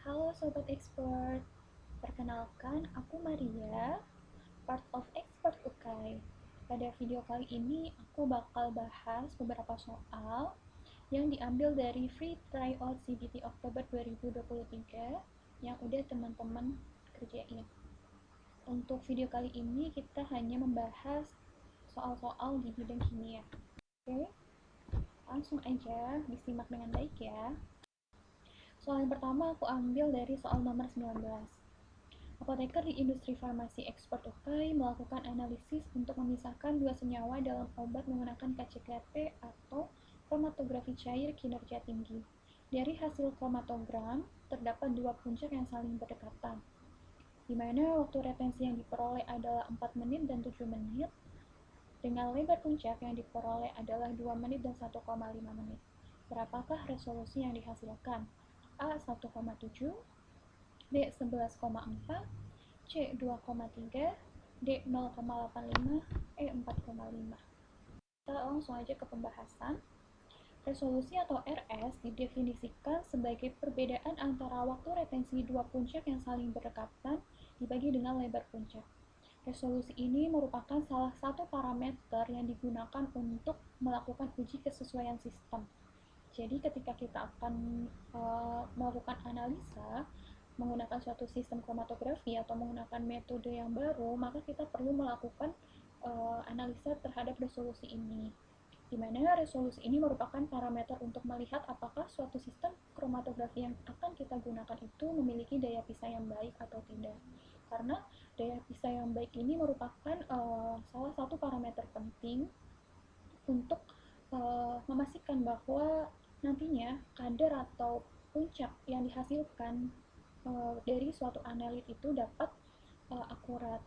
Halo Sobat Expert, perkenalkan aku Maria, part of Expert UKAI. Pada video kali ini aku bakal bahas beberapa soal yang diambil dari Free Tryout CBT Oktober 2023 yang udah teman-teman kerjain. Untuk video kali ini kita hanya membahas soal-soal di bidang kimia. Oke, langsung aja disimak dengan baik ya. Soal yang pertama aku ambil dari soal nomor 19. Apoteker di industri farmasi ekspor UKAI melakukan analisis untuk memisahkan dua senyawa dalam obat menggunakan KCKT atau kromatografi cair kinerja tinggi. Dari hasil kromatogram, terdapat dua puncak yang saling berdekatan, di mana waktu retensi yang diperoleh adalah 4 menit dan 7 menit, dengan lebar puncak yang diperoleh adalah 2 menit dan 1,5 menit. Berapakah resolusi yang dihasilkan? A 1,7, B 11,4, C 2,3, D 0,85, E 4,5. Kita langsung aja ke pembahasan. Resolusi atau RS didefinisikan sebagai perbedaan antara waktu retensi dua puncak yang saling berdekatan dibagi dengan lebar puncak. Resolusi ini merupakan salah satu parameter yang digunakan untuk melakukan uji kesesuaian sistem. Jadi ketika kita akan melakukan analisa menggunakan suatu sistem kromatografi atau menggunakan metode yang baru, maka kita perlu melakukan analisa terhadap resolusi ini, di mana resolusi ini merupakan parameter untuk melihat apakah suatu sistem kromatografi yang akan kita gunakan itu memiliki daya pisah yang baik atau tidak. Karena daya pisah yang baik ini merupakan salah satu parameter penting untuk memastikan bahwa nantinya kadar atau puncak yang dihasilkan dari suatu analit itu dapat akurat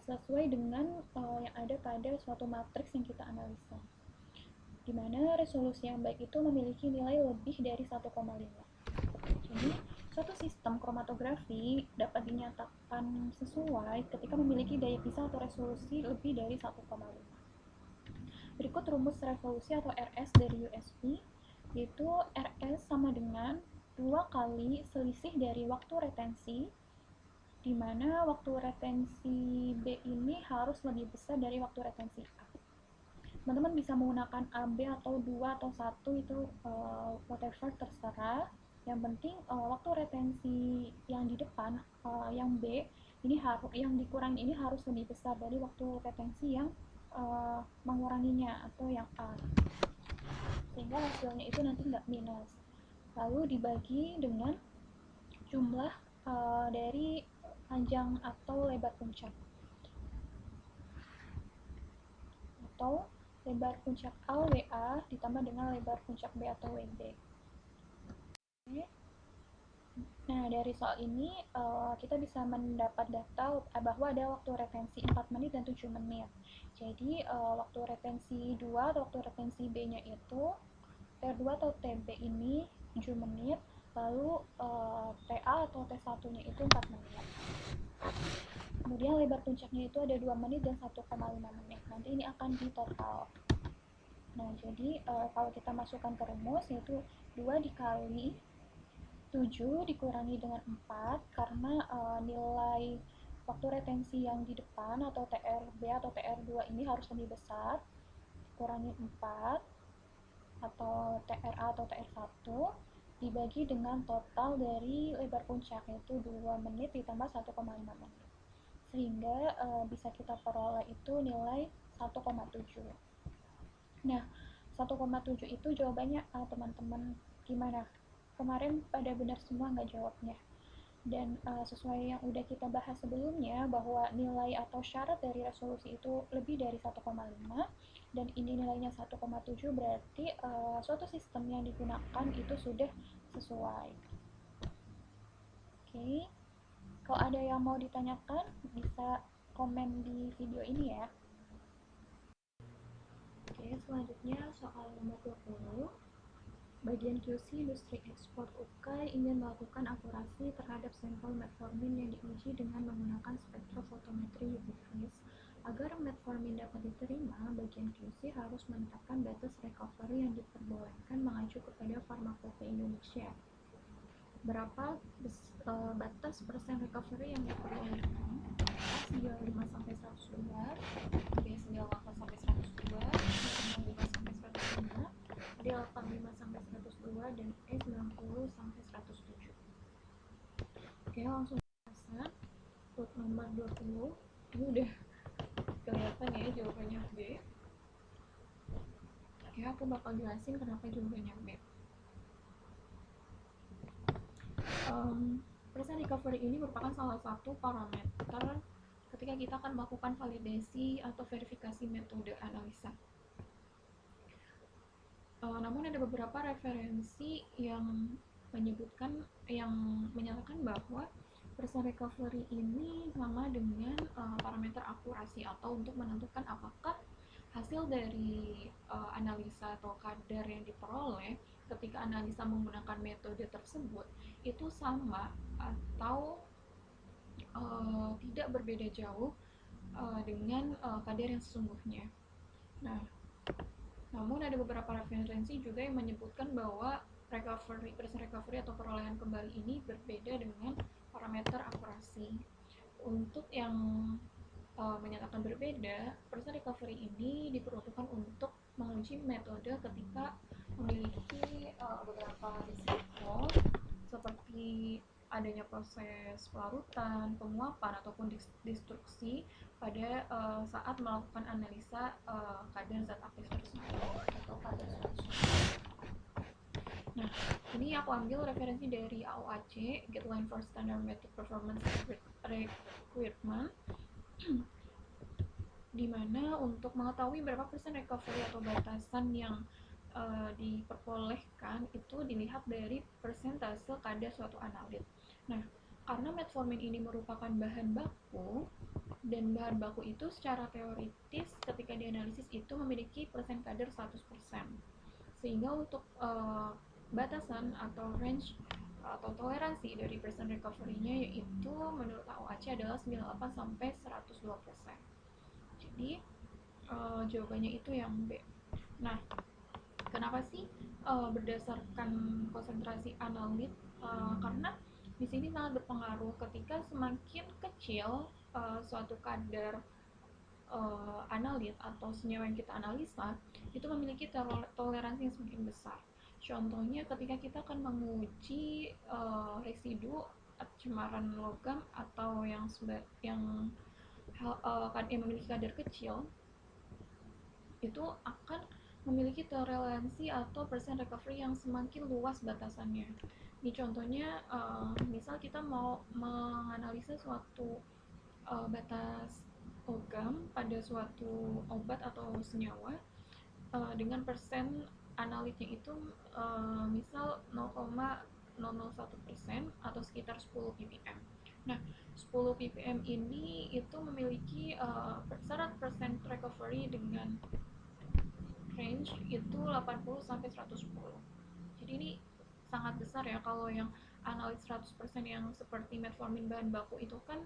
sesuai dengan yang ada pada suatu matriks yang kita analisa, di mana resolusi yang baik itu memiliki nilai lebih dari 1,5. Jadi suatu sistem kromatografi dapat dinyatakan sesuai ketika memiliki daya pisah atau resolusi lebih dari 1,5. Berikut rumus resolusi atau RS dari USP, yaitu RS sama dengan 2 kali selisih dari waktu retensi, di mana waktu retensi B ini harus lebih besar dari waktu retensi A. Teman-teman bisa menggunakan AB atau 2 atau 1, itu whatever, terserah. Yang penting waktu retensi yang di depan, yang B, ini harus, yang dikurangi ini harus lebih besar dari waktu retensi yang menguranginya atau yang A, sehingga hasilnya itu nanti nggak minus. Lalu dibagi dengan jumlah dari panjang atau lebar puncak, atau lebar puncak A WA ditambah dengan lebar puncak B atau WB. Oke. Nah, dari soal ini kita bisa mendapat data bahwa ada waktu retensi 4 menit dan 7 menit. Jadi waktu retensi 2 atau waktu retensi B-nya itu T2 atau TB ini 7 menit, lalu TA atau T1-nya itu 4 menit. Kemudian lebar puncaknya itu ada 2 menit dan 1,5 menit. Nanti ini akan di total. Nah, jadi kalau kita masukkan ke rumus, yaitu 2 dikali 7 dikurangi dengan 4, karena nilai waktu retensi yang di depan atau TRB atau TR2 ini harus lebih besar, kurangi 4 atau TRA atau TR1 dibagi dengan total dari lebar puncak, yaitu 2 menit ditambah 1,5 menit, sehingga bisa kita peroleh itu nilai 1,7. Nah, 1,7 itu jawabannya A, teman-teman. Gimana? Kemarin pada benar semua nggak jawabnya? Dan sesuai yang udah kita bahas sebelumnya, bahwa nilai atau syarat dari resolusi itu lebih dari 1,5, dan ini nilainya 1,7, berarti suatu sistem yang digunakan itu sudah sesuai. Oke, kalau ada yang mau ditanyakan bisa komen di video ini ya. Oke, selanjutnya soal nomor 20. Bagian QC industri ekspor UKAI ingin melakukan akurasi terhadap sampel metformin yang diuji dengan menggunakan spektrofotometri UV-Vis. Agar metformin dapat diterima, bagian QC harus menetapkan batas recovery yang diperbolehkan mengacu kepada Farmakope Indonesia. berapa batas persen recovery yang diperbolehkan. A 95 sampai 102, B 98 sampai 102, C 95 sampai 105, D 85 sampai 102, dan E 90 sampai 107. Oke, langsung pasang untuk nomor 20. Ini udah kelihatan ya jawabannya B. Oke, aku bakal jelasin kenapa jawabannya B. Percent recovery ini merupakan salah satu parameter ketika kita akan melakukan validasi atau verifikasi metode analisa. Namun ada beberapa referensi yang menyatakan bahwa percent recovery ini sama dengan parameter akurasi atau untuk menentukan apakah hasil dari analisa atau kadar yang diperoleh ketika analisa menggunakan metode tersebut itu sama atau tidak berbeda jauh dengan kadar yang sesungguhnya. Nah, namun ada beberapa referensi juga yang menyebutkan bahwa percent recovery atau perolehan kembali ini berbeda dengan parameter akurasi. Untuk yang menyatakan berbeda, percent recovery ini diperuntukkan untuk menguji metode ketika memiliki beberapa risiko seperti adanya proses pelarutan, penguapan, ataupun destruksi pada saat melakukan analisa kadar zat aktif tersebut atau kadar zat. Nah, ini aku ambil referensi dari AOAC, Guideline for Standard Method Performance Requirement, di mana untuk mengetahui berapa persen recovery atau batasan yang diperbolehkan itu dilihat dari persentase kadar suatu analit. Nah, karena metformin ini merupakan bahan baku dan bahan baku itu secara teoritis ketika dianalisis itu memiliki persen kadar 100%. Sehingga untuk batasan atau range atau toleransi dari persen recovery-nya yaitu menurut AOAC adalah 98 sampai 102%. Jadi jawabannya itu yang B. Nah, kenapa sih berdasarkan konsentrasi analit? Karena di sini sangat berpengaruh ketika semakin kecil suatu kadar analit atau senyawa yang kita analisa itu memiliki toleransi yang semakin besar. Contohnya ketika kita akan menguji residu cemaran logam atau yang memiliki kadar kecil, itu akan memiliki toleransi atau persen recovery yang semakin luas batasannya. Ini contohnya, misal kita mau menganalisa suatu batas logam pada suatu obat atau senyawa dengan persen analitnya itu misal 0,001% atau sekitar 10 ppm. Nah, 10 ppm ini itu memiliki 100% recovery dengan range itu 80 sampai 110. Jadi ini sangat besar ya. Kalau yang analis 100% yang seperti metformin bahan baku itu kan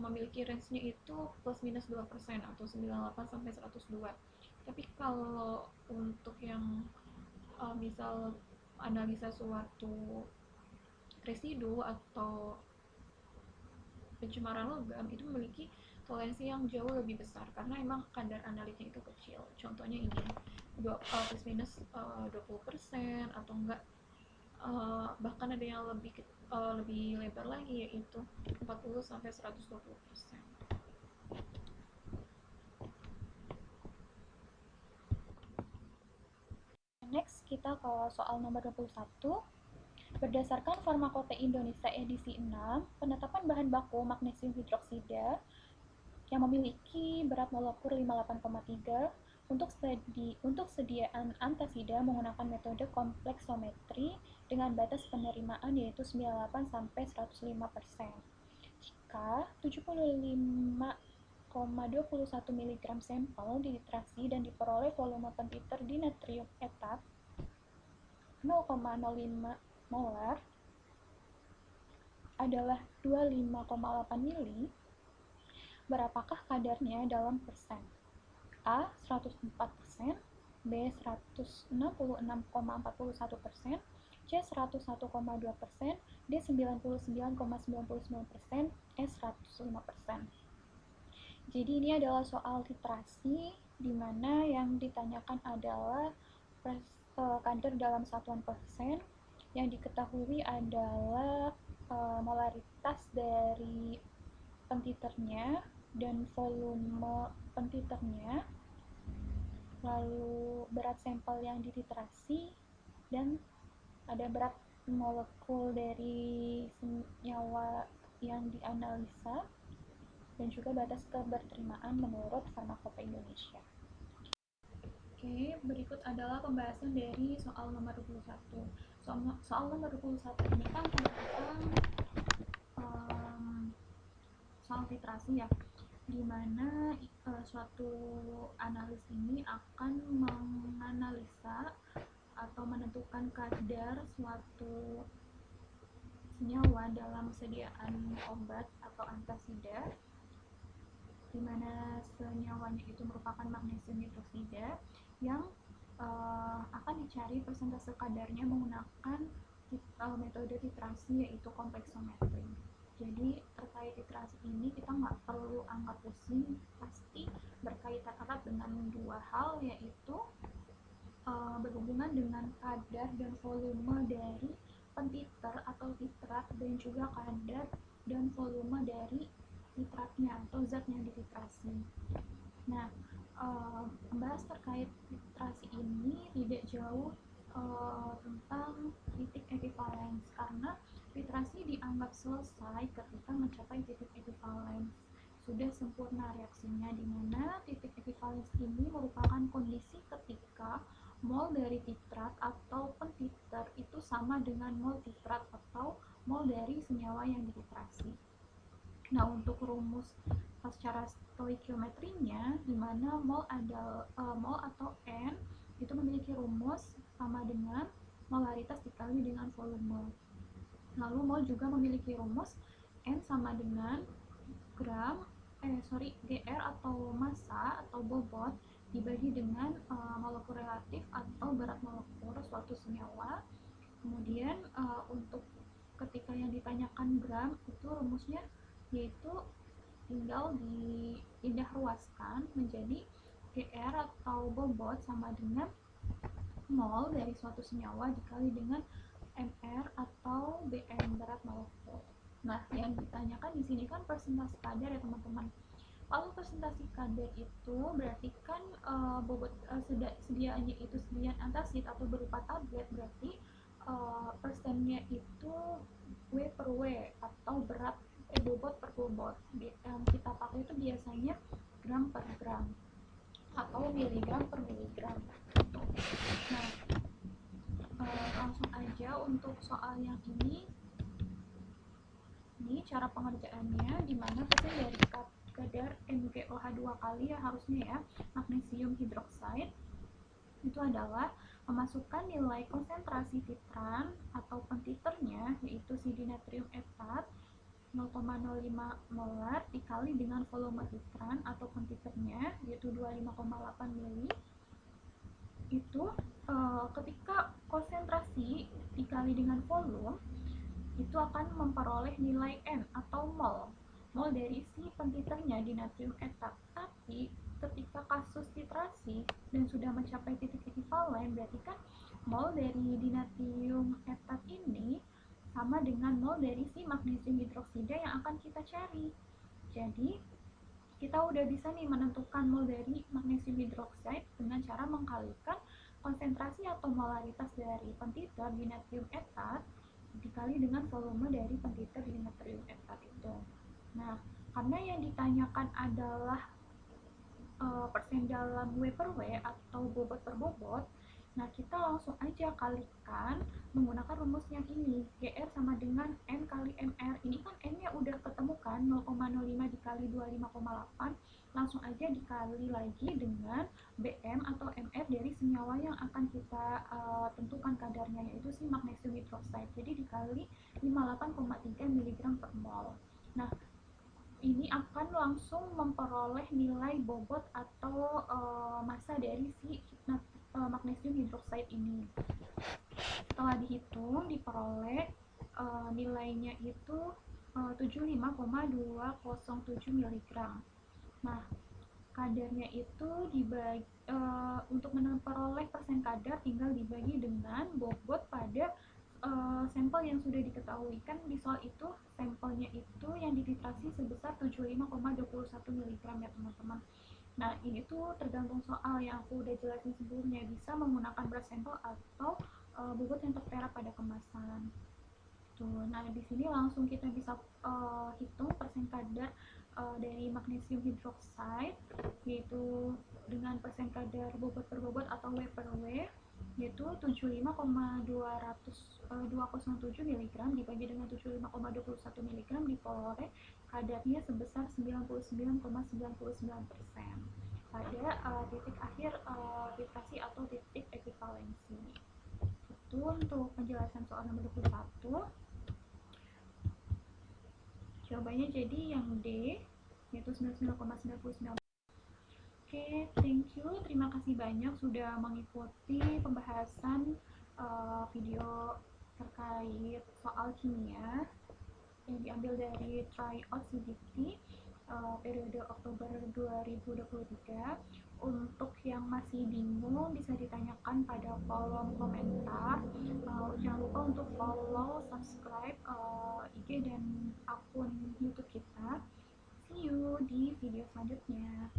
memiliki range-nya itu plus minus 2% atau 98 sampai 102. Tapi kalau untuk yang misal analisa suatu residu atau pencemaran logam itu memiliki toleransi yang jauh lebih besar karena emang kadar analitnya itu kecil. Contohnya ini plus minus 20% atau enggak bahkan ada yang lebih lebar lagi yaitu 40 sampai 120%. Next kita ke soal nomor 21. Berdasarkan Farmakope Indonesia edisi 6, penetapan bahan baku magnesium hidroksida yang memiliki berat molekul 58,3 untuk sediaan antasida menggunakan metode kompleksometri dengan batas penerimaan yaitu 98 sampai 105%. Jika 75,21 mg sampel dititrasi dan diperoleh volume per liter di natrium etat 0,05 molar adalah 25,8 mili, berapakah kadarnya dalam persen? A 104%, B 166,41%, C 101,2%, D 99,99%, E 105%. Jadi ini adalah soal titrasi di mana yang ditanyakan adalah kadar dalam satuan persen. Yang diketahui adalah molaritas dari pentiternya dan volume pentiternya, lalu berat sampel yang dititrasi, dan ada berat molekul dari senyawa yang dianalisa, dan juga batas keberterimaan menurut Farmakope Indonesia. Oke, berikut adalah pembahasan dari soal nomor 21. Soal nomor 21 ini kan tentang soal titrasi ya, di mana suatu analis ini akan menganalisa atau menentukan kadar suatu senyawa dalam sediaan obat atau antasida, di mana senyawanya itu merupakan magnesium hidroksida yang akan dicari persentase kadarnya menggunakan metode titrasi, yaitu kompleksometri. Jadi terkait titrasi ini kita nggak perlu angkat pusing, pasti berkaitan erat dengan dua hal, yaitu berhubungan dengan kadar dan volume dari pentiter atau titrat, dan juga kadar dan volume dari titratnya atau zat yang dititrasi. Nah, membahas terkait titrasi ini tidak jauh tentang titik equivalence, karena titrasi dianggap selesai ketika mencapai titik equivalence. Sudah sempurna reaksinya, di mana titik equivalence ini merupakan kondisi ketika mol dari titrat atau pentiter itu sama dengan mol titrat atau mol dari senyawa yang dititrasi. Nah, untuk rumus secara stoikiometrinya, di mana mol atau N itu memiliki rumus sama dengan molaritas dikali dengan volume. Lalu mol juga memiliki rumus N sama dengan GR atau massa atau bobot dibagi dengan molekul relatif atau berat molekul suatu senyawa. Kemudian untuk ketika yang ditanyakan gram, itu rumusnya yaitu tinggal dipindah ruaskan menjadi GR atau bobot sama dengan mol dari suatu senyawa dikali dengan MR atau BM, berat molekul. Nah, yang ditanyakan di sini kan persentase kadar ya teman-teman. Kalau persentase kadar itu berarti kan bobot sediaannya itu sediaan antasid atau berupa tablet, berarti persennya itu W per W atau berat bobot per bobot. Yang kita pakai itu biasanya gram per gram atau miligram per miligram. Nah, langsung aja untuk soal yang ini cara pengerjaannya, dimana persen dari kadar MgOH2 kali ya harusnya ya magnesium hidroksida itu adalah memasukkan nilai konsentrasi titran atau pentiternya, yaitu si dinatrium etat 0,05 molar dikali dengan volume titran atau pentiternya, yaitu 25,8 mili. Itu ketika konsentrasi dikali dengan volume itu akan memperoleh nilai N atau mol dari si pentiternya dinatrium etat. Tapi ketika kasus titrasi dan sudah mencapai titik ekivalen, berarti kan mol dari dinatrium etat ini sama dengan mol dari si magnesium hidroksida yang akan kita cari. Jadi kita udah bisa nih menentukan mol dari magnesium hidroksida dengan cara mengkalikan konsentrasi atau molaritas dari pentiter dinatrium etat dikali dengan volume dari pentiter dinatrium etat itu. Nah, karena yang ditanyakan adalah persen dalam W per W atau bobot per bobot, nah kita langsung aja kalikan menggunakan rumus yang ini, GR sama dengan N kali MR. Ini kan N-nya udah ketemu kan, 0,05 dikali 25,8, langsung aja dikali lagi dengan BM atau MR dari senyawa yang akan kita tentukan kadarnya, yaitu si magnesium hidroksida. Jadi dikali 58,3 mg per mol. Nah, ini akan langsung memperoleh nilai bobot atau massa dari si magnesium hidroksida ini. setelah dihitung diperoleh nilainya itu 75,207 mg. Nah, kadarnya itu dibagi untuk memperoleh persen kadar tinggal dibagi dengan bobot pada sampel yang sudah diketahui. Kan di soal itu sampelnya itu yang dititrasi sebesar 75,21 mg ya teman-teman. Nah, ini tuh tergantung soal yang aku udah jelasin sebelumnya, bisa menggunakan berat sampel atau bobot yang tertera pada kemasan. Tuh, nah di sini langsung kita bisa hitung persen kadar dari magnesium hidroksida, yaitu dengan persen kadar bobot per bobot atau W per W, yaitu 75,207 mg dibagi dengan 75,21 mg diperoleh kadarnya sebesar 99,99% pada titik akhir titrasi atau titik ekivalensi. Itu untuk penjelasan soal nomor 21. Jawabannya jadi yang D, yaitu 99,99%. Oke, thank you. Terima kasih banyak sudah mengikuti pembahasan video terkait soal kimia yang diambil dari tryout CBT periode Oktober 2023. Untuk yang masih bingung bisa ditanyakan pada kolom komentar. Jangan lupa untuk follow, subscribe IG dan akun YouTube kita. See you di video selanjutnya.